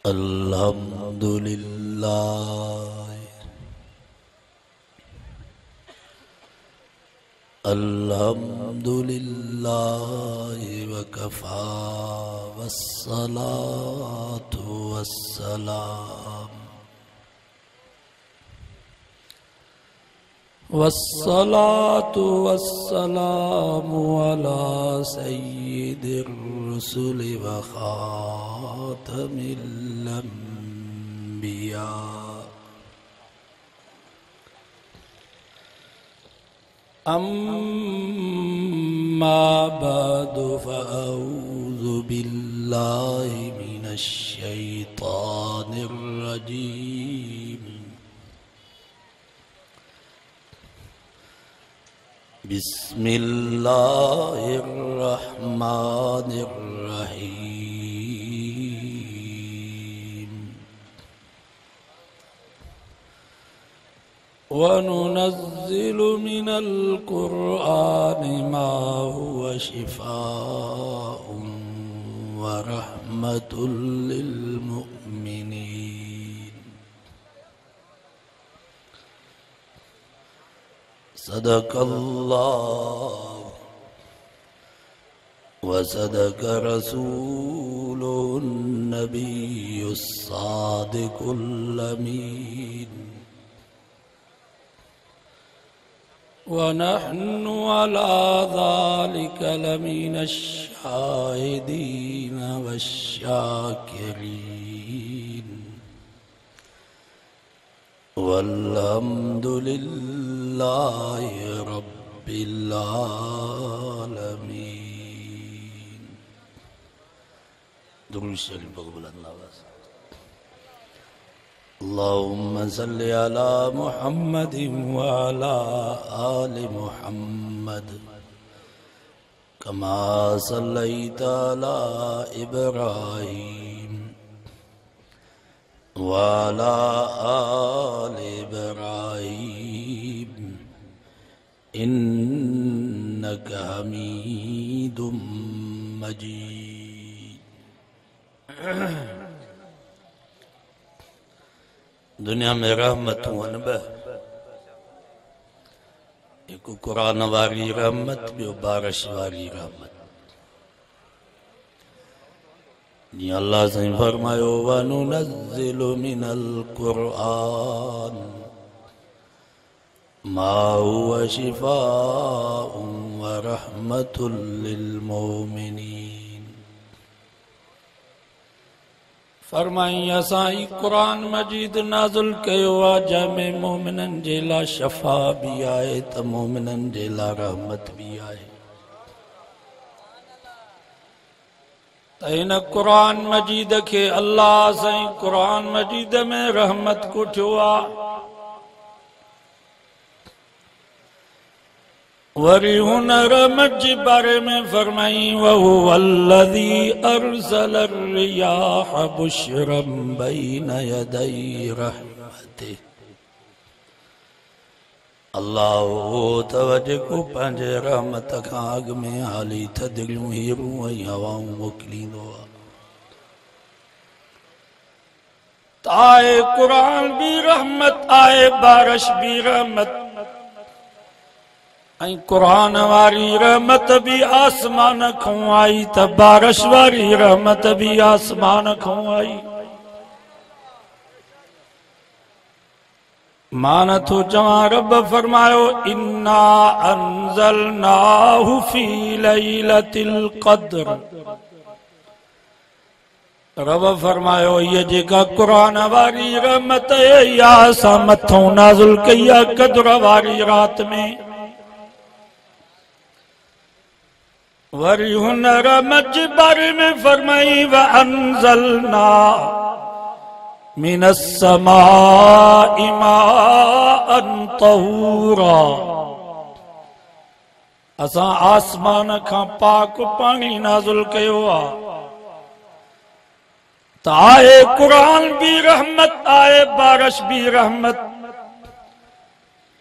अल्हम्दुलिल्लाह अल्हम्दुलिल्लाह वकफ़ा वस्सलातु वस्सलाम वस्सलातु वस्सलामु अला सय्यिदिर रुसुलि व खातमिल अंबिया अम्मा बअदु फ़अऊज़ु बिल्लाहि मिनश शैतानिर रजीम बिस्मिल्लाहिर रहमानिर रहीम वनुनज़्ज़िलु मिनल क़ुरआनि मा हुवा शिफ़ाउन व रहमतुल लिल मुमिनीन सदक़ल्लाह व सदक़ रसूलुन नबियुस सादिक़ुल अमीन व नहनु अला ज़ालिका लमिनश शाहिदीन वश्शाकिरीन वल्हम्दुलिल्लाहि रब्बिल आलमीन। दुरूद शरीफ को बुलंद आवाज़ से अल्लाहुम्मा सल्लि अला मुहम्मदिन व अला आलि मुहम्मद कमा सल्लैता अला इब्राहीम व अला आलि इब्राहीम इन्नका हमीदुम मजीद। दुनिया में रहमतूं आहिनि ॿ, हिकु क़ुरान वारी रहमत, ॿियो बारिश वारी रहमत। जीअं अल्लाह साईं फरमायो वनुनज़्ज़िलु मिनल क़ुरआन मा हुवा शिफ़ाउन व रहमतुल लिल मुमिनीन। फरमाई असां ई क़ुरान मजीद नाज़िल कयो आहे जंहिंमें मोमिननि जे लाइ शफ़ा बि आहे त मोमिननि जे लाइ रहमत बि आहे। त हिन क़ुरान मजीद खे अल्लाह साईं क़ुरान मजीद में रहमत कोठियो आहे। वरी हुन रहमत जे बारे में फरमाई वहुवल्लज़ी अरसल रियाह बुशरम बैन यदै रहमतिह। अल्लाह वो त जेको पंहिंजे रहमत खां अॻु में हाली थधिड़ियूं हीरूं ऐं हवाऊं मोकिलींदो आहे। त आहे क़ुरान बि रहमत आहे, बारिश बि रहमत, ऐं क़ुरान वारी रहमत भी आसमान खां आई त बारिश वारी रहमत भी आसमान खां आई। मां नथो चवां, रब फरमायो इन्ना अंज़लनाहु फी लैलतिल क़द्र। रब फरमायो ये जेका क़ुरान वारी रहमत है या असां मथों नाज़िल कई आहे क़द्र वारी रात में। वरी हुन रहमत जे बारे में फरमाई व अंज़लना मिनस समाई माअन तहूरा। असां आसमान खां पाक पानी नाज़िल कयो आहे। त आहे क़ुरान भी रहमत, आहे बारिश भी रहमत।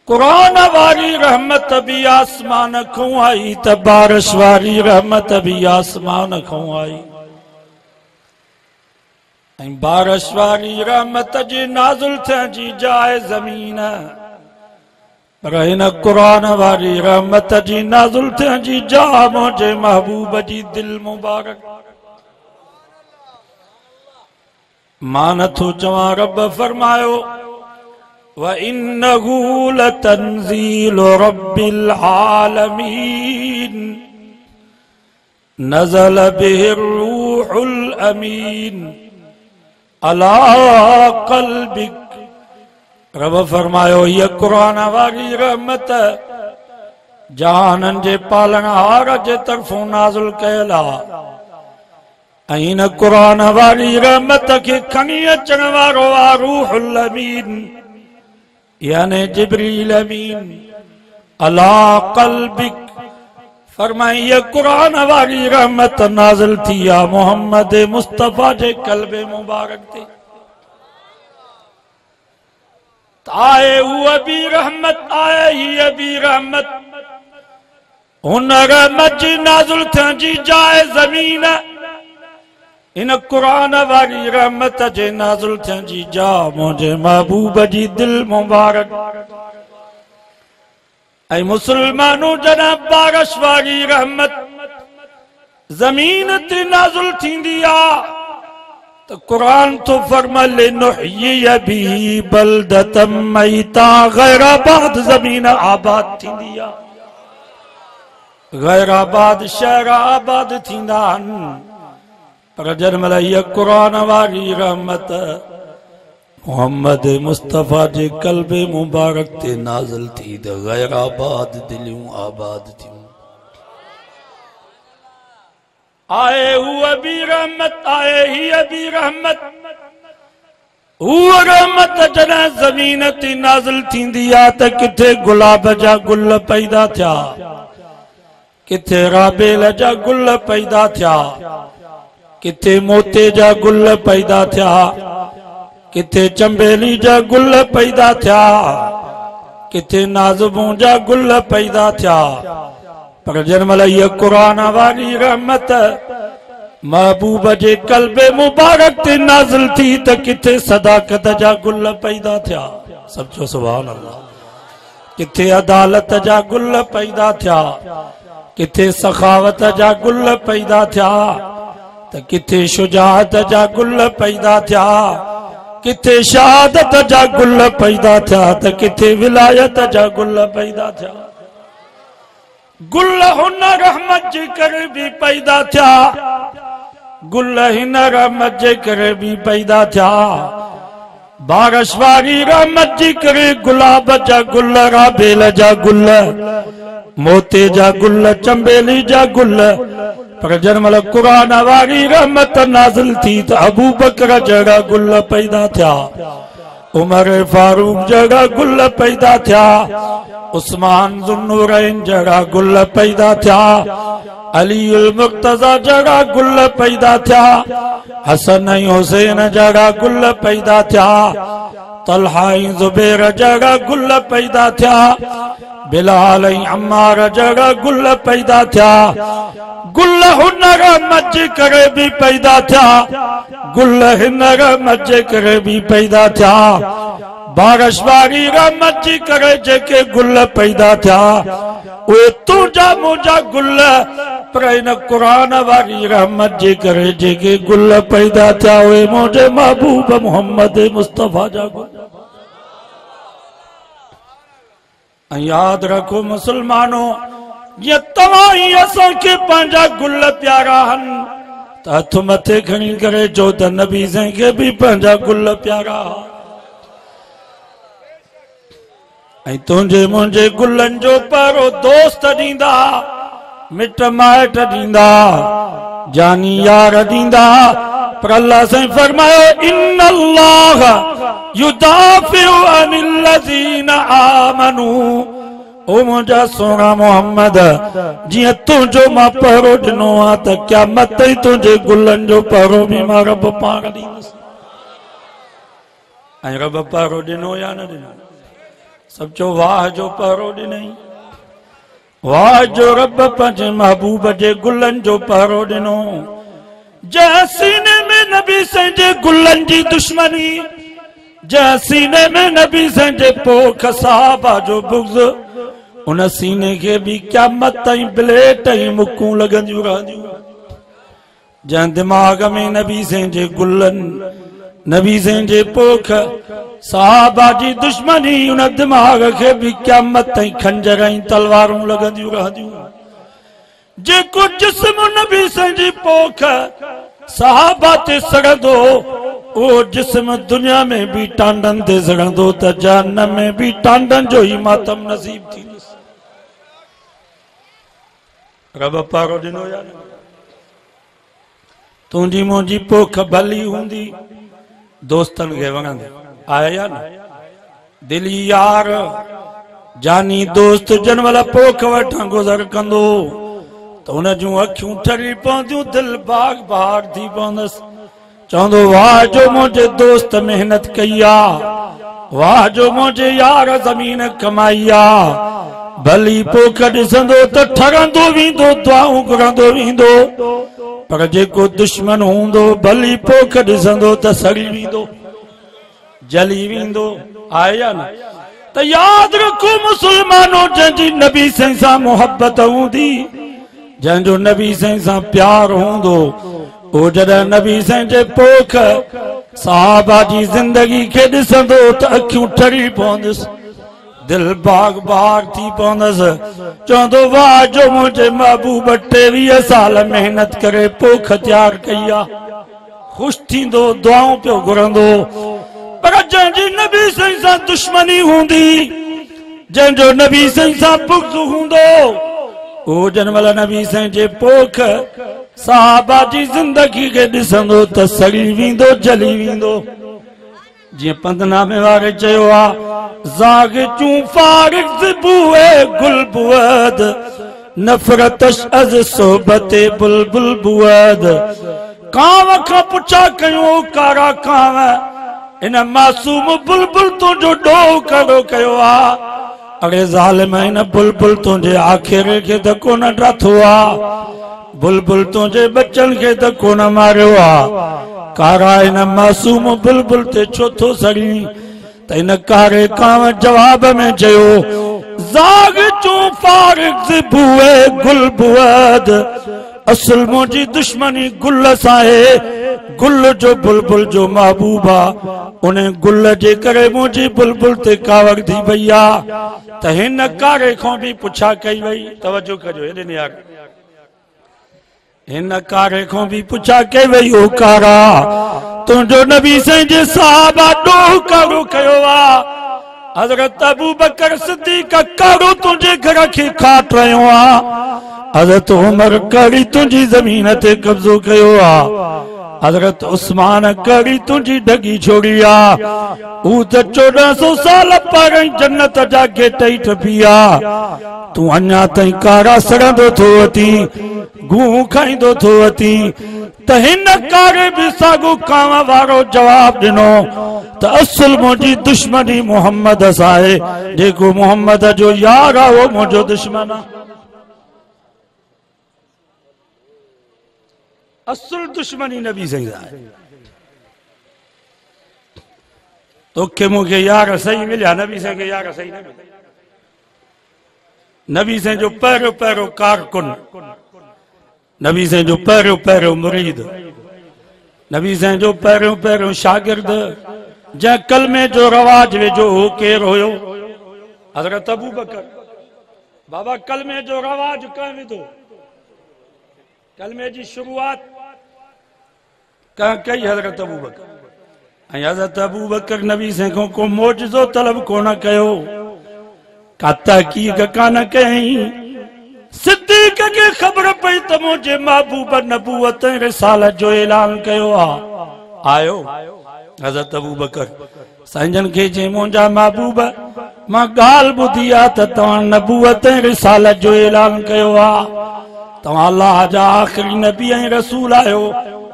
कुरान वारी रहमत भी आसमान खां आई त बारिश वारी रहमत भी आसमान खां आई। बारिश वारी रहमत जी नाज़िल थियण जी जाइ ज़मीन पर हिन क़ुरान वारी रहमत जी नाज़िल थियण जी जाइ मुंहिंजे महबूब जी दिल मुबारक। मां नथो चवां रब फरमायो व इन्नहु लतंज़ीलु रब्बिल आलमीन नज़ल बिहि रूहुल अमीन अला क़ल्बिक। रब फरमायो ये कुरान वारी रहमत जहानन जे पालनहार जे तरफों नाज़िल कयल आहे। इन कुरान वारी रहमत के खणी अचण वारो आहे रूहुल अमीन यानी जिब्रील अमीन। अला क़ल्बिक फरमाई ये कुरान वारी रहमत नाज़िल थी आहे मोहम्मद मुस्तफ़ा जे क़ल्बे मुबारक ते। आए हुआ भी रहमत आए ही भी रहमत उन रहमत जी नाज़िल थियण जी जाइ ज़मीन इन कुरान वारी रहमत जे नाज़िल थियण जी जाइ मुंहिंजे महबूब जी दिल मुबारक। ऐं मुसलमानों जॾहिं बारिश वारी रहमत ज़मीन ते नाज़िल थींदी आहे तो कुरान तो फरमाए नुहय्यि बिही बलदतम मैता गैराबाद ज़मीन आबाद थींदी आहे। गैराबाद शहर आबाद थींदा आहिनि पर जॾहिं हीअ कुरान वारी रहमत मोहम्मद मुस्तफ़ा जे क़ल्बे मुबारक ते नाज़िल थी त गैराबाद दिलियूं आबाद थियूं। आए हुआ भी रहमत आए ही भी रहमत हुआ रहमत जॾहिं ज़मीन ते नाज़िल थींदी आहे त किथे गुलाब जा गुल पैदा थिया किथे राबेल जा गुल पैदा थिया किथे मोते जा गुल पैदा थिया किथे चंबेली जा गुल पैदा थिया किथे नाज़बूं जा गुल पैदा थिया। पर जन्मल ये कुरान वारी रहमत महबूब जे क़ल्बे मुबारक ते नाज़िल थी त किथे सदाकत जा गुल पैदा थिया। सब चो सुभान अल्लाह। किथे अदालत जा गुल पैदा थिया किथे सखावत जा गुल पैदा थिया त किथे शुजाअत जा गुल पैदा थिया किथे शहादत जा गुल पैदा थिया त किथे विलायत जा गुल पैदा थिया। गुल हुन रहमत जे करे भी पैदा थिया गुल हिन रहमत जे करे भी पैदा थिया। बारिश वारी रहमत जे करे गुलाब जा गुल राबेल जा गुल मोते जा गुल चंबेली जा गुल। पर जन्मल कुरान वारी रहमत नाज़िल थी त अबू बकर जड़ा गुल पैदा थिया उमर फारूक जड़ा गुल पैदा थिया उस्मान ज़ुन्नूरैन जड़ा गुल पैदा थिया अली उल मुर्तज़ा जड़ा गुल पैदा थिया हसन ऐं हुसैन जड़ा गुल पैदा थिया तलहा ऐं ज़ुबैर जड़ा गुल पैदा थिया बिलाल ऐं अम्मार जड़ा गुल पैदा थिया। गुल हुन रहमत जे करे भी पैदा थिया गुल हिन रहमत जे करे भी पैदा थिया। बारिश वारी रहमत जे करे जेके गुल पैदा थिया उहे तुंहिंजा मुंहिंजा गुल पर हिन कुरान वारी रहमत जे करे जेके गुल पैदा थिया उहे मुंहिंजे महबूब मोहम्मद मुस्तफ़ा जा गुल। याद रखो मुसलमानों ये तव्हां ई असांखे पंहिंजा गुल प्यारा आहिनि त हथ मथे खणी करे चओ त नबी साईं खे भी पंहिंजा गुल प्यारा ऐं तुंहिंजे मुंहिंजे गुलनि जो पहिरो दोस्त ॾींदा मिट माइट ॾींदा जानी यार ॾींदा पर अल्लाह साईं फरमायो इन्नल्लाह युदाफिउ अनिल लज़ीना आमनू। ओ मुंहिंजा सोना मोहम्मद जियां तुंहिंजो मां पहिरो ॾिनो आहे त क़यामत ताईं तुंहिंजे गुलनि जो पहिरो भी मां रब पाण ॾींदुसि। ऐं रब पहिरो ॾिनो या न ॾिनो सब चो वाह जो पहिरो ॾिनई वाह जो रब पंहिंजे महबूब जे गुलनि जो पहिरो ॾिनो जंहिं सीने में नबी संजे गुलन जी दुश्मनी, जै सीने में नबी संजे पोख साहबा जो बुग़्ज़, उन सीने के भी क़यामत ताईं ब्लेड ताईं मुक्कूं लगंदियूं रहंदियूं। जै दिमाग में नबी संजे गुलन, नबी संजे पोख साहबा जी दुश्मनी, उन दिमाग के भी क़यामत ताईं खंजर ऐं तलवारूं लगंदियूं रहंदियूं। जेको जिस्म नबी संजी पोख साहबा ते सड़ंदो, ओ जिस्म दुनिया में भी टांडन ते सड़ंदो त जहन्नम में भी टांडन जो ही मातम नसीब थींदुसि। रब पारो ॾिनो यार, तुंहिंजी मुंहिंजी पोख भली हूंदी दोस्तन खे वणंदी, आया न दिली यार जानी दोस्त जन वाला पोख वठां गुज़र कंदो तो उन जूं अखियूं ठरी पवंदियूं, दिल बाग बहार थी पवंदसि। चवंदो वाह जो मुंहिंजे दोस्त मेहनत कई आ, वाह जो मुंहिंजे यार ज़मीन कमाई आ। भली पोख ॾिसंदो त ठरंदो वेंदो, दुआऊं घुरंदो वेंदो, पर जेको दुश्मन हूंदो भली पोख ॾिसंदो त सड़ी वेंदो, जली वेंदो। आया न त यादि रखो मुस्लमानो, जंहिंजी नबी सां मोहब्बत हूंदी, जंहिंजो नबी सां प्यार हूंदो, ओ जॾहिं नबी जे पोख साहबा जी ज़िंदगी खे ॾिसंदो त अखियूं ठरी पवंदसि, दिल बाग बहार थी पवंदसि। चवंदो वाह जो मुंहिंजे महबूब 23 साल मेहनत करे पोख तैयार कई आ। ख़ुशि थींदो, दुआऊं पियो घुरंदो। पर जंहिंजी नबी सां दुश्मनी हूंदी, जंहिंजो नबी सां बुग़्ज़ हूंदो, ओ जनमल नबी जे पोख साहबा जी ज़िंदगी के ॾिसंदो त सड़ी वेंदो, जली वेंदो। जीअं पंधनामे वारे चयो आ, ज़ाग चूं फारिग ज़िबूए गुल बुअद, नफ़रतश अज़ सोबते बुलबुल बुअद। कांव खां पुछा कयूं कारा कांव, इन मासूम बुलबुल तुंहिंजो ॾोह कहिड़ो कयो आ। अरे ज़ालिम इन बुलबुल तुंहिंजे आख़िर खे त कोन ड्राथो आ, बुलबुल तुंहिंजे बच्चन खे त कोन मारियो आ। कारा इन मासूम बुलबुल ते छो थो सड़ी? त इन कारे कांव जवाब में चयो, ज़ाग चूं फारिग ज़िबूए गुल बुअद, असल मुंहिंजी दुश्मनी गुल सां आहे। गुल जो बुलबुल जो महबूबा, उन गुल जे करे मुंहिंजी बुलबुल ते कावड़ थी पई आ। त हिन कारे खां बि पुछा कई वई, तवजो कजो हेॾे यार, हिन कारे खां बि पुछा कई वई, ओ कारा तुंहिंजो नबी जे साहबा ॾोह कारो कयो आ। हज़रत अबू बकर सिद्दीक़ कारो तुंहिंजे घर खे खाट रहियो आ। हज़रत उमर कड़ी तुंहिंजी ज़मीन ते कब्ज़ो कयो आ। हज़रत उस्मान कड़ी तुंहिंजी ढगी छोड़ी आ। हू त 1400 साल पहिरीं जन्नत जा गेट ई टपी आ। तूं अञा ताईं कारा सड़ंदो थो अची, गूं खाईंदो थो अची। त हिन कारे बि साॻियो कांव वारो जवाब ॾिनो त असुल मुंहिंजी दुश्मनी मोहम्मद सां आहे, जेको मोहम्मद जो यार आहे उहो मुंहिंजो दुश्मन आहे। असुल दुश्मनी नबी सही आहे। तोखे मूंखे यार सही मिलिया, नबी सां खे यार सही न मिलिया। नबी सां जो पहिरियों पहिरियों कारकुन, नबी सां जो पहिरियों पहिरियों मुरीद, नबी सां जो पहिरियों पहिरियों शागिर्द, जंहिं कलमे जो रवाज वेझो हो केरु हुयो? हज़रत अबू बकर। बाबा कलमे जो रवाज कंहिं विधो? कलमे जी शुरूआत कंहिं कई? हज़रत अबू बकर। ऐं हज़रत अबू बकर नबी सां खां को मौजज़ो तलब कोन कयो, का तहक़ीक़ कान कयईं। सिद्दीक़ खे ख़बर पई त मुंहिंजे महबूब नबूवत ऐं रिसालत जो ऐलान कयो आहे। आयो हज़रत अबू बकर साईंजन खे चई, मुंहिंजा महबूब मां ॻाल्हि ॿुधी आहे त तव्हां नबूवत ऐं रिसालत जो ऐलान कयो आहे, तव्हां अल्लाह जा आख़िरी नबी ऐं रसूल आहियो,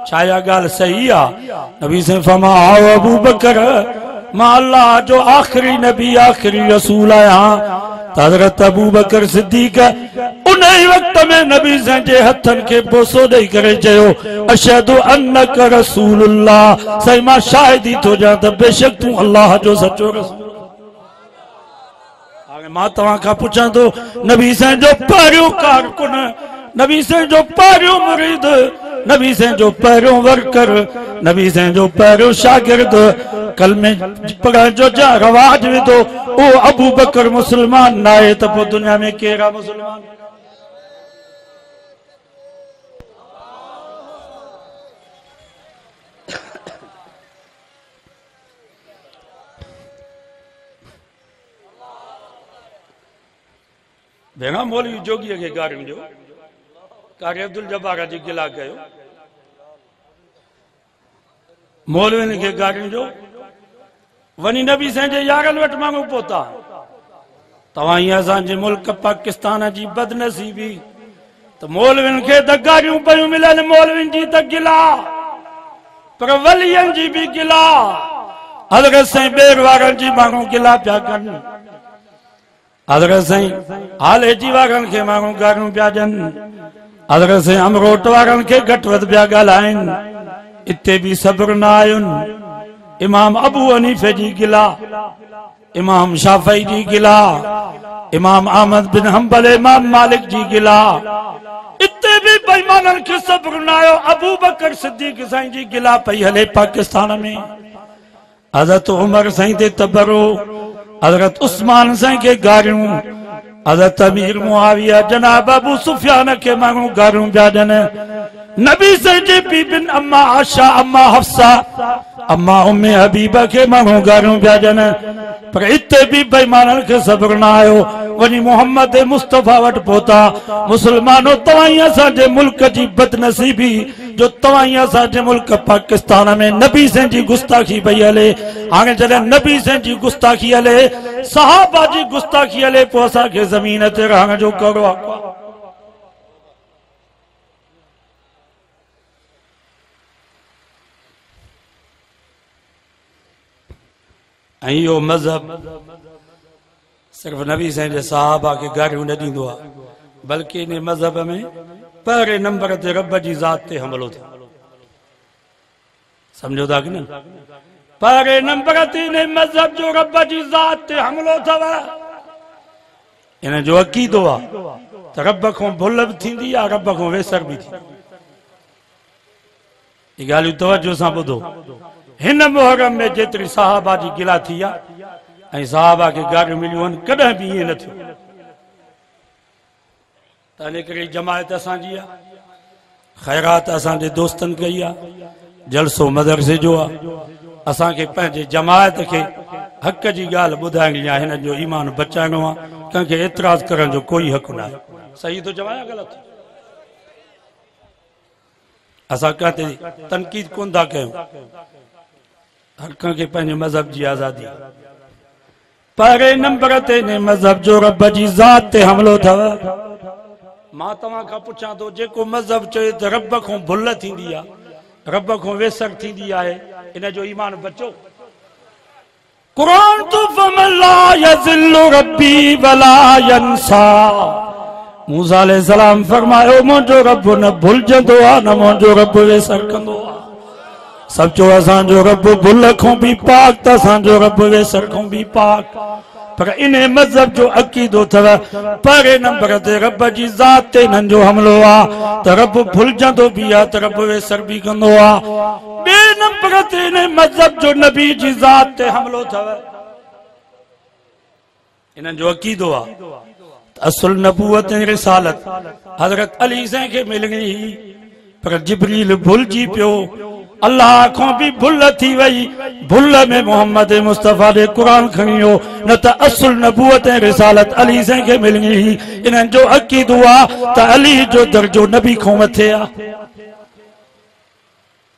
छा इहा ॻाल्हि सही आहे? नबी से फरमायो, अबू बकर मां अल्लाह जो आख़िरी नबी आख़िरी रसूल आहियां। हज़रत अबू बकर सिद्दीक़ उन वक्त में नबी साईं जे हथन के बोसो दई करे चयो अशहदु अन्नका रसूलुल्लाह, साईं मां शाहिदी तो जा त बेशक तू अल्लाह जो सचो रसूल। हाणे मां तव्हां खां पुछां तो नबी साईं जो पहिरियों कारकुन, नबी साईं जो पहिरियों मुरीद, नबी साईं जो पहिरियों वर्कर, नबी साईं जो पहिरियों शागिर्द कलमे पढ़ण जो जा रवाज विधो ओ अबू बकर मुसलमान नाहे त पोइ दुनिया में केरा मुसलमान। भेणा मौलवी जोगी के गारियुनि जो कारी अब्दुल जब्बार जी गिला कयो, मौलवियुनि के गारियुनि जो वनी नबी साईं जे यारनि वटि माण्हू पहुता। तव्हां हीअं असांजे मुल्क पाकिस्तान जी बदनसीबी त मौलवियुनि खे त गारियूं पयूं मिलनि, मौलवियुनि जी त गिला, पर वलियनि जी बि गिला, हज़रत साईं ॿेर वारनि जी माण्हू गिला पिया कनि, हज़रत साईं हालेजी वारनि खे माण्हू गारियूं पिया ॾियनि, हज़रत साईं अमरोट वारनि खे घटि वधि पिया ॻाल्हाइनि। इते बि सब्र न आयुनि। इमाम अबू हनीफे जी गिला, इमाम शाफई जी गिला, इमाम अहमद बिन हंबल, इमाम मालिक जी गिला, इते भी बेईमाननि खे सब्र न आयो। अबू बकर सिद्दीक साईं जी गिला पई हले पाकिस्तान में, हज़रत उमर साईं ते तबरो, हज़रत उस्मान साईं के गारियूं, हज़रत अमीर मुआविया जनाब अबू सुफियान के माण्हू गारियूं पिया ॾियनि। नबी साईं जे बीबिन अम्मा आशा, अम्मा हफ्सा, अम्मा उम्मे हबीबा के माण्हू गारियूं पिया ॾियनि, पर इते भी बेईमाननि खे सब्र न आयो। वनी मोहम्मद मुस्तफा वटि पहुता। मुसलमानो तव्हां असांजे मुल्क जी बदनसीबी जो तव्हां असांजे मुल्क पाकिस्तान में नबी साईं जी गुस्ताखी पई हले। हाणे जॾहिं नबी साईं जी गुस्ताखी हले, सहाबा जी गुस्ताखी हले, पोइ असांखे ज़मीन ते रहण जो कहिड़ो हक़ आहे? ऐं इहो मज़हब सिर्फ़ नबी साईं जे सहाबा के गारियूं न ॾींदो आहे, बल्कि इन मज़हब में पहिरें नंबर ते रब जी ज़ात ते हमलो थियो। समझो था कि न? पहिरें नंबर ते इन मज़हब जो रब जी ज़ात ते हमलो अथव। इन जो अक़ीदो आहे त रब खां भुल बि थींदी आहे, रब खां वेसर बि थींदी। ये ॻाल्हियूं तवज्जो सां ॿुधो। हिन मुहर्रम में जेतिरी सहाबा जी गिला थी आहे ऐं सहाबा खे गारियूं मिलियूं आहिनि, कॾहिं बि ईअं न थियो। त इन करे जमायत असांजी आहे, ख़ैरात असांजे दोस्तनि कई आहे, जलसो मदरसे जो आहे। असांखे पंहिंजे जमायत खे हक़ जी ॻाल्हि ॿुधाइणी आहे, हिन जो ईमान बचाइणो आहे। कंहिंखे एतिराज़ करण जो कोई हक़ न आहे। सही थो चवां या ग़लति? असां कंहिं ते तनक़ीद कोन था कयूं, हर कंहिंखे पंहिंजे मज़हब जी आज़ादी। पहिरें नंबर ते इन मज़हब जो रब जी ज़ात ते हमलो अथव। मां तव्हां खां पुछां थो, जेको मज़हब चए त रब खां भुल थींदी आहे, रब खां वेसर थींदी आहे, इन जो ईमान बचो? कुरान तो फमला यज़िल्लु रब्बी वला यंसा। मूसा अलैहिस्सलाम फरमायो, मुंहिंजो रब न भुलजंदो आहे, न मुंहिंजो रब वेसर कंदो आहे। सब चो असांजो रब भुल खां बि पाक, त असांजो रब वेसर खां बि पाक। पर इन मज़हब जो अक़ीदो अथव पहिरें नंबर ते रब जी ज़ात ते हिननि जो हमलो आहे, त रब भुलजंदो बि आहे, त रब वेसर बि कंदो आहे। ॿिए नंबर ते इन मज़हब जो नबी जी ज़ात ते हमलो अथव। इन्हनि जो अक़ीदो आहे असुल नबूवत ऐं रिसालत हज़रत अली साईं खे मिलणी हुई, पर जिब्रील भुलिजी पियो, अल्लाह खां भी भुल थी वही। भुल में मोहम्मद मुस्तफा ने कुरान खणी हो, न त असुल नबूवत ऐं रिसालत अली साईं खे मिलणी हुई। इन्हनि जो अक़ीदो आहे त अली जो दर्जो नबी खां मथे आहे।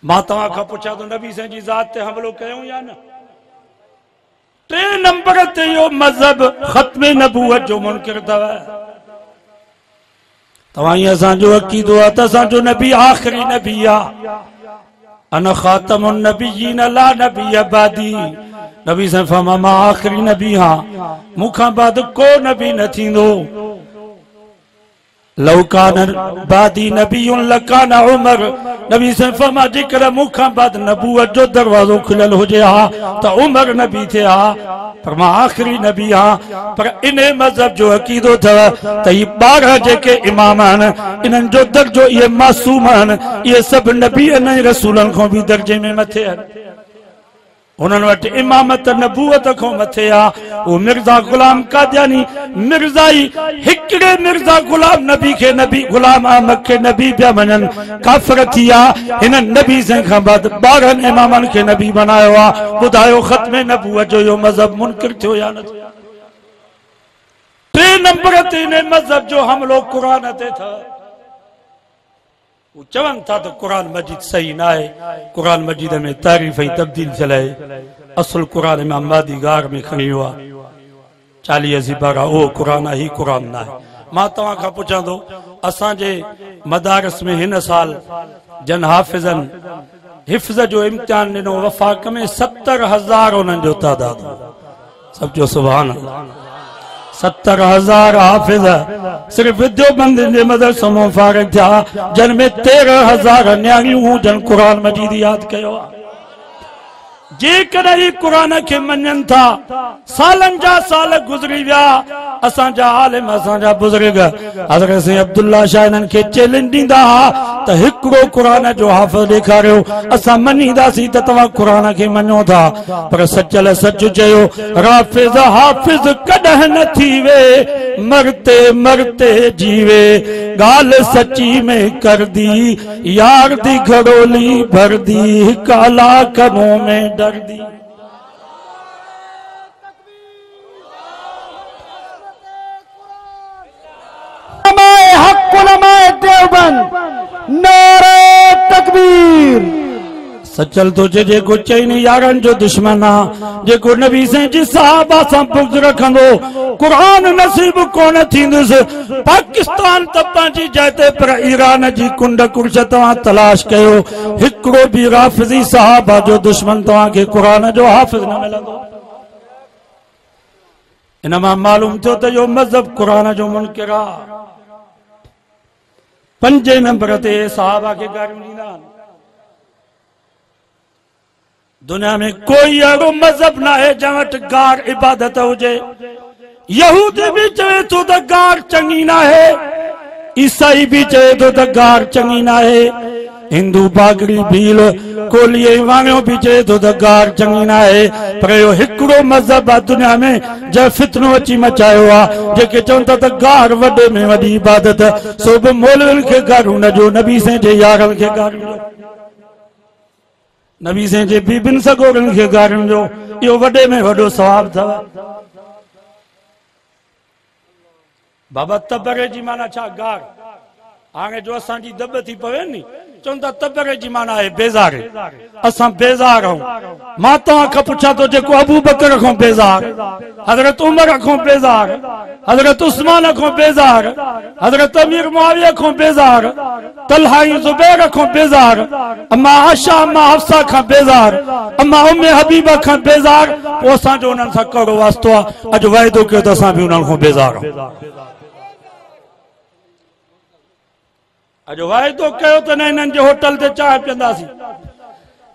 मां तव्हां खां पुछां थो, नबी साईं जी ज़ात ते हमलो कयूं या न? टे नंबर ते इहो मज़हब ख़त्मे नबूवत जो मुनकिर अथव। तव्हां ईअं असांजो अक़ीदो आहे त असांजो नबी आख़िरी नबी आहे। अन ख़ातमुन नबिय्यीन ला नबी बादी। नबी साईं फरमा मां आख़िरी नबी हां, मूंखां बाद को नबी न थींदो। लौकान बादी नबीउन लकान उमर। नबी से फरमा जेकर मुखा बाद नबूवत जो दरवाजो खुलल हो जा तो उमर नबी थे फरमा आखिरी नबी पर इन्हें मजहब जो अकीदो था त ये 12 जेके इमाम इन्हनि जो दर्जो ये मासूम ये सब नबी न रसूलन को भी दर्जे में मथे उन्हनि वटि इमामत नबूवत को मथे वो मिर्जा गुलाम कादियानी मिर्जाई हिकड़े मिर्जा गुलाम नबी के नबी गुलाम अहमद के नबी पिया मनन काफिर थिया इन नबी से खां बाद 12 इमामन के नबी बनायो बुधायो खत्म नबूवत जो यो मजहब मुनकिर थियो या न 3 नंबर ते ने मजहब जो हम लोग कुरान ते था वो चवन था तो कुरान मजीद सही ना है कुरान मजीद में तारीफ ही तब्दील चलाए असल कुरान इमाम मादी गार में खड़ी हुआ 40 पारा ओ कुरान ही कुरान ना है मां तवा का पूछा दो असा जे मदारस में हिन साल जन हाफिजन हिफ्ज जो इम्तिहान दिनो वफाक में 70,000 उन्हनि जो तादाद सब जो सुभान अल्लाह 70,000 हाफिज सिर्फ विद्योबंद जे मदरसो में फारिग थिया जन में 13,000 न्याणियूं जन कुरान मजीद याद कयो जेकर ही कुरान के मनन था सालन जा साल गुजरी विया असा जा आलिम असा जा बुजुर्ग हजरत से अब्दुल्ला शाह इन्हनि के चैलेंज दींदा त हिकड़ो कुरान जो हाफिज ॾेखारियो असा मनीदासी त तव्हां कुरान के मञो था पर सचल सच चयो राफिज हाफिज कॾहिं न थी वे मरते मरते जीवे गाल सची में कर दी यार दी घड़ोली भर दी काला कनों में डर दी नारे तकबीर सचल तो जेको चई नहीं यारन जो दुश्मन जेको नबी से जी साहबा सा बुग़्ज़ रखंदो कुरान नसीब कोन थींदुस पाकिस्तान त पंहिंजी जाते पर ईरान जी कुंड कुर्श तव्हां तलाश कयो हिकड़ो भी राफिज़ी साहबा जो दुश्मन तव्हां के कुरान जो हाफिज न मिलंदो इनमा मालूम थियो त जो मजहब कुरान जो मुनकिर आ 5 नंबर ते साहबा के गारियूं ॾींदा दुनिया में कोई अड़ो मजहब ना है जहाँ वटि गार इबादत हुजे यहूदी भी चवे तो त गार चंगी ना है ईसाई भी चवे तो त गार चंगी ना है हिंदू बागड़ी भील कोलिए वाणियो भी चवे तो त गार चंगी ना है पर यो हिकड़ो मजहब आ दुनिया में जंहिं फितनो अची मचायो आ जेके चवनि था त गार वॾे में वॾी इबादत सो बि मौलवियुनि खे गारूं न ॾियो नबी से जे यारनि खे गारूं ॾियो नबी से जे बीबिन सगोरन के गारन जो यो वडे में वडो सवाब था बाबा तबरे जी माना छा गार आगे जो असा जी दब थी पवे नी चंदा तबरे जी माना है बेजार असा बेजार हूं मां तवा का पूछा तो जेको अबू बकर को बेजार हजरत उमर को बेजार हजरत उस्मान को बेजार हजरत अमीर मुआविया को बेजार तलहा जुबैर को बेजार अम्मा आशा अम्मा हफ्सा का बेजार अम्मा उम्मे हबीबा का बेजार ओ असा जो उनन सा करो वास्तो अज वायदो के तो असा भी उनन को बेजार अज वायदो कयो तो न इन्हनि जे होटल ते चाय पींदासीं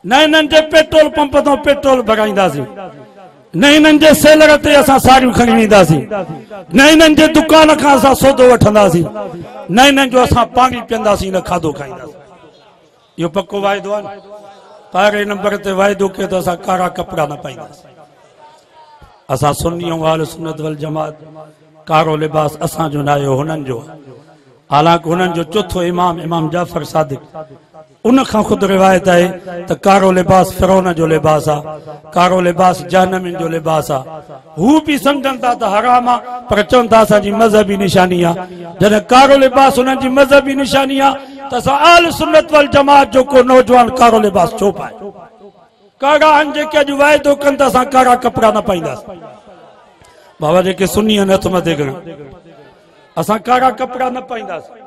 न इन्हनि जे पेट्रोल पंप तो पेट्रोल भराईंदासीं न इन्हनि जे सेलर ते असां साड़ियूं खणी वेंदासीं न इन्हनि जे दुकान खां असां सौदो वठंदासीं न इन्हनि जो असां पाणी पीअंदासीं न खाधो खाईंदासीं इहो पको वाइदो आहे न पहिरें नंबर ते वाइदो कयो त असां कारा कपिड़ा न पाईंदासीं असां सुन्नी ऐं अहल सुन्नत वल जमात कारो लिबास असांजो न आयो हुननि जो हालांकि उन्हनि जो चौथो इमाम इमाम जाफर सादिक उन खां खुद रिवायत है त कारो लिबास फिरौन जो लिबास आ कारो लिबास जहन्नमी जो लिबास आ हू भी समझन था त हराम आ पर चवन था असांजी मजहबी निशानी आ जॾहिं कारो लिबास उन्हनि जी मजहबी निशानी आ त असां अहल सुन्नत वल जमात जो को नौजवान कारो लिबास छो पाए कारा आहिनि जेके अॼु वाइदो कनि त असां कारा कपिड़ा न पाईंदासीं बाबा जेके सुन्नी आहिनि हथ मथे कनि असां कारा कपिड़ा न पाईंदासीं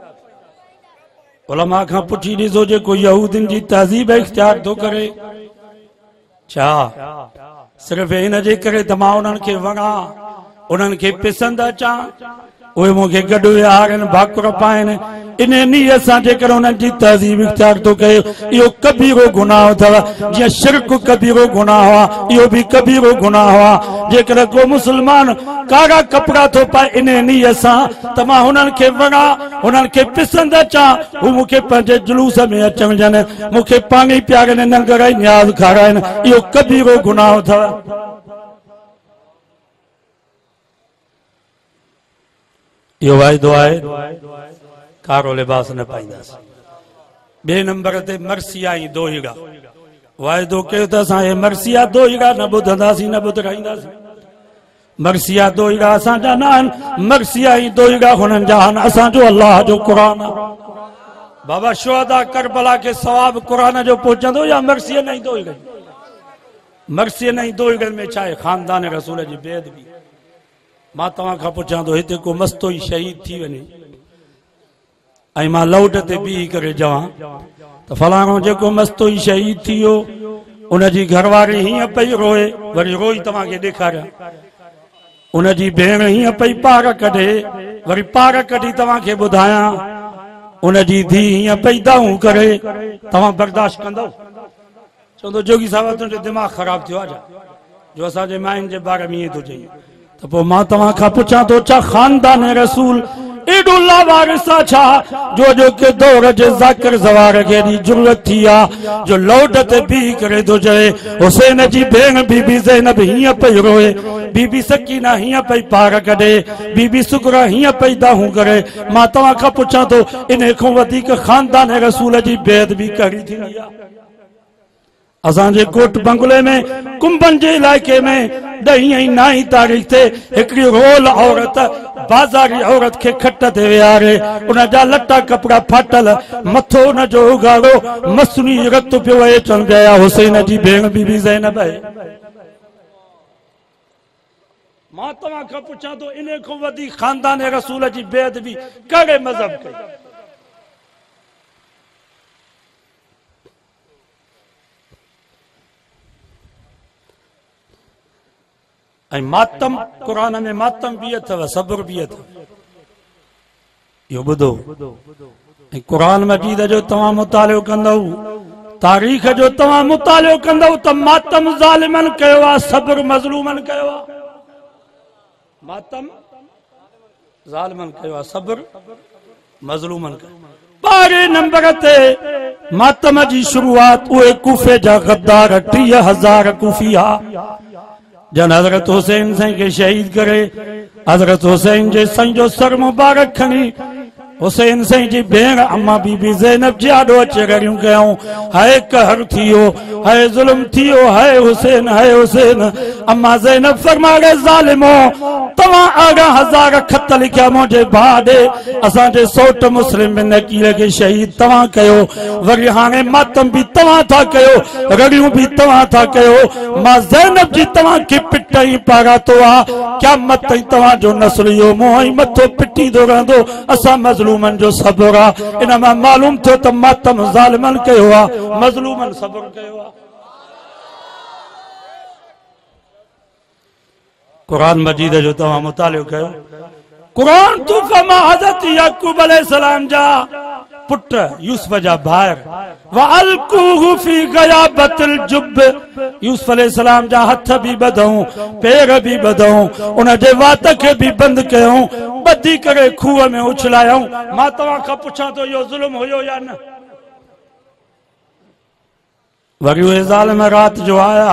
उलमा खां पुछी ॾिसो जेको यहूदिन जी तहज़ीब इख्तियार थो करे छा सिर्फ़ इन जे करे त मां उन्हनि खे वणा उन्हनि खे पसंदि अचां उहे मूंखे गॾु विहारनि भाकुर पाइनि इन नीयत सां जेकर उन्हनि जी तहज़ीब इख्तियार थो कयो इहो कबीरो गुनाह अथव जीअं शिरक कबीरो गुनाह हुआ इहो बि कबीरो गुनाह हुआ जेकर को मुस्लमान कारा कपड़ा थो पाए इन नीयत सां त मां हुननि खे वणा हुननि खे पसंदि अचां हू मूंखे पंहिंजे जुलूस में अचण ॾियनि मूंखे पाणी पियारनि नंगर ऐं न्याज़ खाराइनि इहो कबीरो गुनाह अथव यो वाइदो आहे कारो लिबास न पाईंदासीं बे नंबर ते मरसिया ऐं दोहिड़ा वाइदो कयो त असां हे मरसिया दोहिड़ा न ॿुधंदासीं न ॿुधाईंदासीं मरसिया दोहिड़ा असांजा न आहिनि मरसिया ऐं दोहिड़ा हुननि जा आहिनि असांजो अल्लाह जो क़ुरान बाबा शुहदा करबला के सवाब क़ुरान जो पहुचंदो या मरसिया ऐं दोहिड़ा मरसिया ऐं दोहिड़नि में छा आहे ख़ानदान रसूल जी बेअदबी मां तव्हां खां पुछां थो हिते को मस्तो ई शहीद थी वञे ऐं मां लौट ते बीही करे चवां त फलाणो जेको मस्तो ई शहीद थी वियो उनजी घरवारी हीअं पई रोए वरी रोई तव्हांखे ॾेखारियां उनजी भेण हीअं पई पार कढे वरी पार कढी तव्हांखे ॿुधायां उनजी धीउ हीअं पई दाऊं करे तव्हां बर्दाश्त कंदव चवंदो जोगी साहिब तुंहिंजो दिमाग़ ख़राब थियो आहे जो असांजे माइनि जे बारे में ईअं थो चई तो पोइ मां तव्हां खां पुछां थो छा ख़ानदान रसूल एॾो लावारिस आहे छा जो के दौर जे ज़ाकिर ज़वार खे एॾी ज़रूरत थी आहे जो लौट ते बीही करे थो चए हुसैन जी भेण बीबी ज़ैनब हीअं पई रोए बीबी सकीना हीअं पई पार कढे बीबी सुगरा हीअं पई दाहूं करे मां तव्हां खां पुछां थो इन खां वधीक ख़ानदान रसूल जी बेअदबी कहिड़ी थींदी आहे असांजे कोट बंगले में कुंभन जे इलाइक़े में 10 ऐं 9 तारीख़ ते हिकिड़ी रोल औरत बाज़ारी औरत खे खट ते विहारे उनजा लटा कपड़ा फाटल मथो उनजो उघाड़ो मसनी रत पियो वहे चवनि पिया हुसैन जी भेण बीबी ज़ैनब आहे मां तव्हां खां पुछां थो इन खां वधीक ख़ानदान रसूल जी बेअदबी कहिड़े मज़हब कई ऐं मातम क़ुरान में मातम भी अथव सब्र भी अथव यो ॿुधो ऐं क़ुरान मजीद जो तव्हां मुतालियो कंदव तारीख़ जो तव्हां मुतालियो कंदव त मातम ज़ालिमनि कयो आहे सब्र मज़लूमनि कयो आहे मातम ज़ालिमनि कयो आहे सब्र मज़लूमनि कयो ॿारहें नंबर ते मातम जी शुरूआत उहे कूफे जा गद्दार 30,000 कूफिया जन हज़रत हुसैन साईं के शहीद करे हज़रत हुसैन जे साईं जो सर मुबारक खणी हुसैन साईं जी भेण अम्मा बीबी ज़ैनब जी आॾो अचे रड़ियूं कयूं हाय कहर थियो हाय ज़ुल्म थियो हाय हुसैन अम्मा ज़ैनब फरमाए ज़ालिमो तव्हां 18,000 खत लिखिया मुंहिंजे भाउ ॾे असांजे सौट मुस्लिम बिन नकीर खे शहीद तव्हां कयो वरी हाणे मातम बि तव्हां था कयो रड़ियूं बि तव्हां था कयो मां ज़ैनब जी तव्हांखे पिट ई पारातो आहे क़यामत ताईं तव्हांजो नस्ल इहो मुंहुं ई मथो पिटींदो रहंदो असां मज़लूमनि जो सब्र आहे इन मां मालूम थियो त मातम ज़ालिमनि कयो आहे मज़लूमनि सब्र कयो आहे कुरान मजीद जो तव्हां मुतालियो कयो कुरान तूफ़ा मां हज़रत याकूब अलैहिस्सलाम जा पुट यूसुफ जा भाइर वअल्कूहु फी गयाबतिल जुब यूसुफ अलैहिस्सलाम जा हथ भी बधऊं पैर भी बधऊं उन जे वात खे भी बंद कयूं ॿधी करे खूह में उछलायूं मां तव्हां खां पुछां थो इहो ज़ुल्म हुयो या न वरी उहे ज़ालिम रात जो आया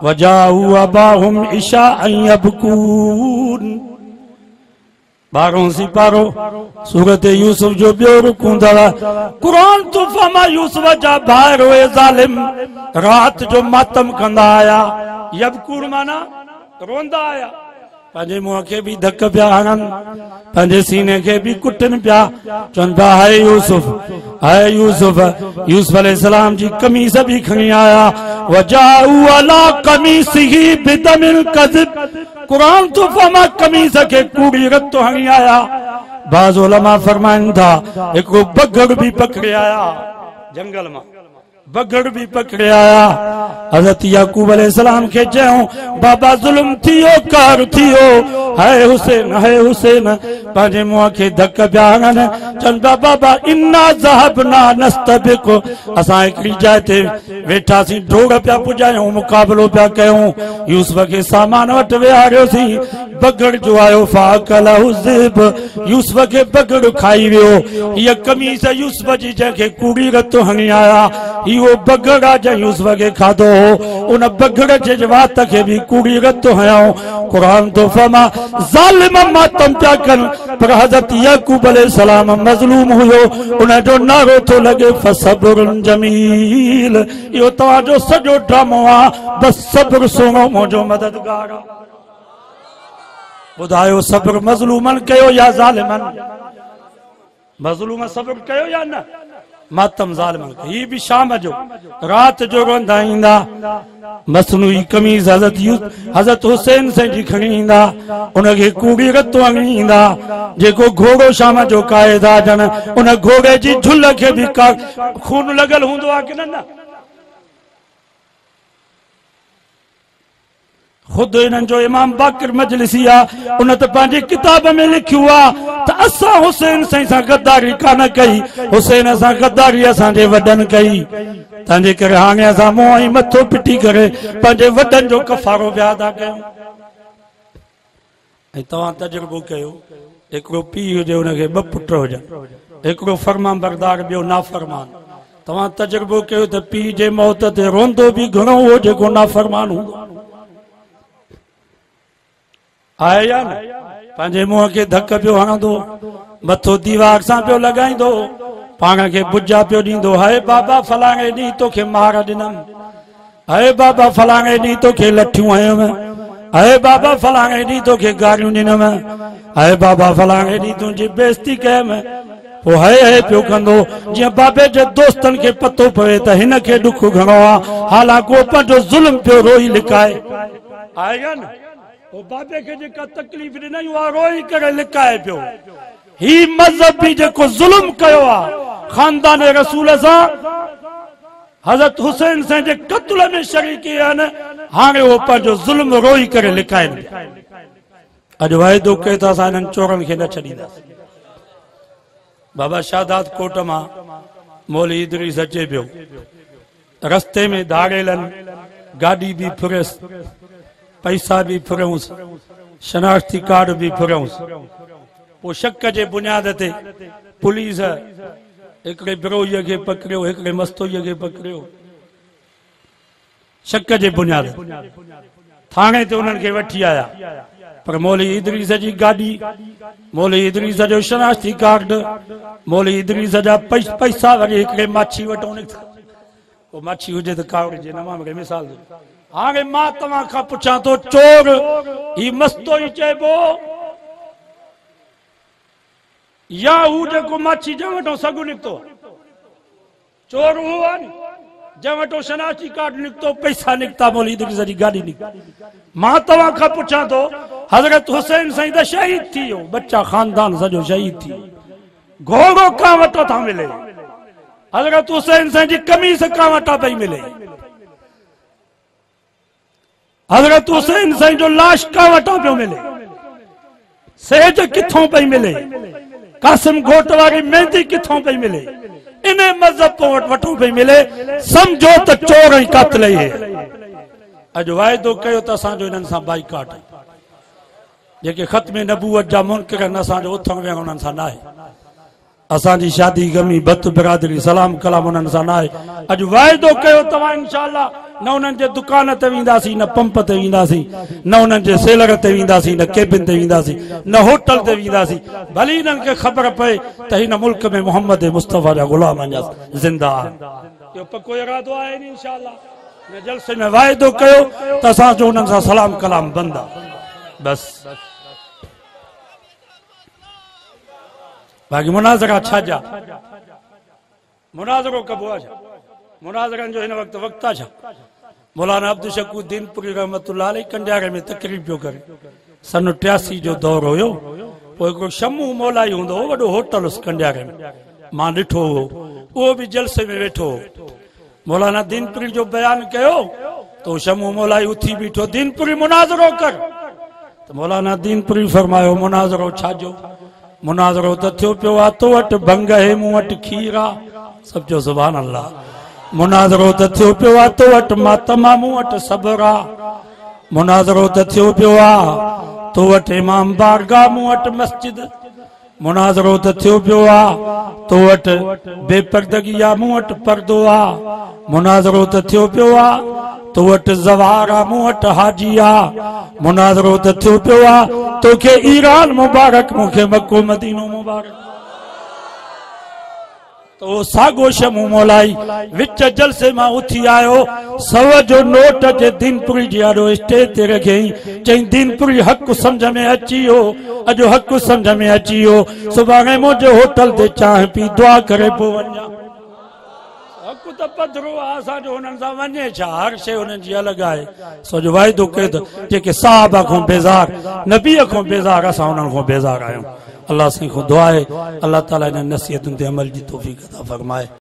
वजाऊ अबाहुम इशा यबकून 12 सिपारो सूरत यूसुफ जो ॿियो रुकूं अथव कुरान तूफ़ा मां यूसुफ जा भाइर हुए ज़ालिम रात जो मातम कंदा आया यबकून माना रोंदा आया पंहिंजे मुंहं खे बि धक पिया हणनि पंहिंजे सीने खे बि कुटनि पिया चवनि पिया हाय यूसुफ यूसुफ अलैहिस्सलाम जी कमीज़ बि खणी आया वजाऊ अला कमीसिही बिदमिल कज़िब कुरान तूफ़ा मां कमीज़ खे कूड़ी रत हणी आया बाज़ उलमा फरमाइनि था हिकिड़ो बगड़ बि पकड़े आया जंगल मां बगड़ भी पकड़े आया हज़रत याकूब अलैहिस्सलाम के चयूं बाबा ज़ुल्म थियो कार थियो हाय हुसैन पंहिंजे मुंहं खे धक पिया हणनि चवनि पिया बाबा इन्ना ज़हबना नस्तबिक़ु असां हिकिड़ी जाइ ते वेठासीं ढोड़ पिया पुॼायूं मुक़ाबिलो पिया कयूं यूसुफ खे सामान वटि विहारियोसीं बगड़ जो आयो फाकलहु ज़िब यूसुफ खे बगड़ खाई वियो हीअ कमीज़ यूसुफ जी जंहिंखे कूड़ी रत हणी आया इहो बगड़ आहे जंहिं यूसुफ खे खाधो हो उन बगड़ जे वात खे बि कूड़ी रत हयाऊं क़ुरान तो फरमा ज़ालिम मातम पिया कनि पर हज़रत याकूब अलैहिस्सलाम मज़लूम हुयो उन जो नारो थो लॻे फसब्रुन जमील इहो तव्हांजो सॼो ड्रामो आहे बसि सब्र सुहिणो मुंहिंजो मददगार आहे ॿुधायो सब्र मज़लूमनि कयो या ज़ालिमनि मज़लूम सब्र कयो या न मातम ज़ालिमनि ही बि शाम जो रात जो रोंदा ईंदा मसनूई कमीज़ हज़रत हुसैन साईं जी खणी ईंदा उनखे कूड़ी रतो हणी ईंदा जेको घोड़ो शाम जो काए था ॼण उन घोड़े जी झुल खे बि खून लॻल हूंदो आहे की न खुद इन्हनि जो इमाम बाक़िर मजलिसी आहे उन त पंहिंजी किताब में लिखियो आहे त असां हुसैन साईं सां गद्दारी कान कई हुसैन सां गद्दारी असांजे वॾनि कई तंहिंजे करे हाणे असां मुंहुं ऐं मथो पिटी करे पंहिंजे वॾनि जो कफ़ारो पिया था कयूं ऐं तव्हां तजुर्बो कयो हिकिड़ो पीउ हुजे हुनखे ॿ पुट हुजनि हिकिड़ो फरमान बरदार ॿियो नाफ़रमान तव्हां तजुर्बो कयो त पीउ जे मौत ते रोंदो बि घणो हो जेको नाफ़रमान हूंदो आहे या न पंहिंजे मुंहं खे धक पियो हणंदो मथो दीवार सां पियो लॻाईंदो पाण खे बुजा पियो ॾींदो हाय बाबा फलाणे ॾींहुं तोखे मार ॾिनमि हाय बाबा फलाणे ॾींहुं तोखे लठियूं हयमि हाय बाबा फलाणे ॾींहुं तोखे गारियूं ॾिनमि हाय बाबा फलाणे ॾींहुं तुंहिंजी बेइज़ती कयमि पोइ हाय पियो कंदो जीअं बाबे जे दोस्तनि खे पतो पवे त हिन खे ॾुख घणो आहे हालांकि उहो पंहिंजो ज़ुल्म पियो रोई लिकाए आहे या न वो बाबे के जेका तकलीफ ॾिनई उहा रोई करे लिकाए पियो ही मज़हब बि जेको ज़ुल्म कयो आहे खानदान रसूल सां हज़रत हुसैन साईं जे क़त्ल में शरीकी आहिनि हाणे उहो पंहिंजो ज़ुल्म रोई करे लिकाइनि अॼु वाइदो कयो त असां हिननि चोरनि खे न छॾींदासीं बाबा शादात कोट मां मौली इदरीस अचे पियो रस्ते में धाड़ेलनि गाॾी बि फुरियसि पैसा भी फुरियूंस शनाख्ती कार्ड भी फुरियूंस पोइ शक जे बुनियाद ते पुलिस हिकिड़े बिरोहीअ खे पकड़ियो हिकिड़े मस्तोईअ खे पकड़ियो शक जे बुनियाद थाणे ते उन्हनि खे वठी आया पर मौली इदरीस जी गाॾी मौली इदरीस जो शनाख्ती कार्ड मौली इदरीस जा पैसा वरी हिकिड़े माछी वटो निकिता पोइ माछी हुजे त कावड़ जे नवां में मिसाल हाणे मां तव्हां खां पुछां थो चोर ही मस्तोई चइबो या हू जेको माछी जंहिं वटो सॻु निकितो चोर उहो आहे जंहिं वटो शनाख्ती कार्ड निकितो पैसा निकिता मौली इदरीस जी गाॾी निकिती मां तव्हां खां पुछां थो हज़रत हुसैन साईं त शहीद थी वियो बच्चा खानदान सॼो शहीद थी घोड़ो कां वटो था मिले हज़रत हुसैन साईं जी कमीज़ कां वटां पई मिले हज़रत हुसैन साईं जो लाश कां वटां पियो मिले सेज किथों पई मिले कासिम घोट वारी मेहंदी किथों पई मिले इन मज़हब तो वठो पई मिले समझो त चोर ऐं कातिल ई अॼु वाइदो कयो त असांजो इन्हनि सां बाइकाट जेके ख़त्म नबूवत जा मुनकर आहिनि असांजो उथण वेहण उन्हनि सां न आहे असांजी शादी गमी बत बिरादरी सलाम कलाम उन्हनि सां न आहे अॼु वाइदो कयो तव्हां इंशाअल्लाह न उन्हनि जे दुकान ते वेंदासीं न पंप ते वेंदासीं न उन्हनि जे सेलर ते वेंदासीं न केबिन ते वेंदासीं न होटल ते वेंदासीं भली इन्हनि खे ख़बर पए त हिन मुल्क में मोहम्मद मुस्तफ़ा जा गुलाम अञा ज़िंदा आहिनि इहो पको इरादो आहे नी इंशाअल्लाह न जलसे में वाइदो कयो त असांजो उन्हनि सां सलाम कलाम बंदि आहे बसि बाक़ी मुनाज़रा छा जा मुनाज़रो कबो आहे छा मुनाज़रनि जो हिन वक़्तु आहे छा मौलाना अब्दुल शकूर दीनपुरी रहमतुल्लाह अलैह कंडियारे में तकरीर पियो करे सन 83 जो दौर हुयो पोइ हिकिड़ो शमू मौलाई हूंदो हो वॾो होटल हुयुसि कंडियारे में मां ॾिठो हो उहो बि जलसे में वेठो हो मौलाना दीनपुरी जो बयानु कयो तो शमू मौलाई उथी बीठो दीनपुरी मुनाज़रो कर तो मौलाना दीनपुरी फरमायो मुनाज़रो छाजो मुनाज़रो त थियो पियो आहे तो वटि भंग है मूं वटि खीर आहे सभु चओ सुभान अल्लाह मुनाज़रो त थियो पियो आहे तो वटि मातमा मूं वटि सब्र आहे मुनाज़रो त थियो पियो आहे तो वटि इमाम बारगाह मूं वटि मस्जिद मुनाज़रो त थियो पियो आहे तो वटि बेपर्दगी आहे मूं वटि पर्दो आहे मुनाज़रो त थियो पियो आहे तो वटि ज़वार आहे मूं वटि हाजी आहे मुनाज़रो त थियो पियो आहे तोखे ईरान मुबारक मूंखे मक्को मदीनो मुबारक तो सागो शमू मोलाई विच जलसे मां उथी आयो सव जो नोट जे दीनपुरी जी आडो स्टेज ते रखई चई दीनपुरी हक समझ में अची हो अजो हक समझ में अची हो सुभाणे मुझे होटल ते चाह पी दुआ करे पो वञा हक त पधरो आसा जो उन्हनि सां वञे छा हर शइ उन्हनि जी अलॻि आहे सो जो वाइदो कयो त जेके साहबा खां बेज़ार नबी खां बेज़ार असां उन्हनि खां बेज़ार आहियूं अल्लाह से दुआ है अल्लाह ताला इन नसीहतुनि ते अमल जी तौफीक अता फरमाए।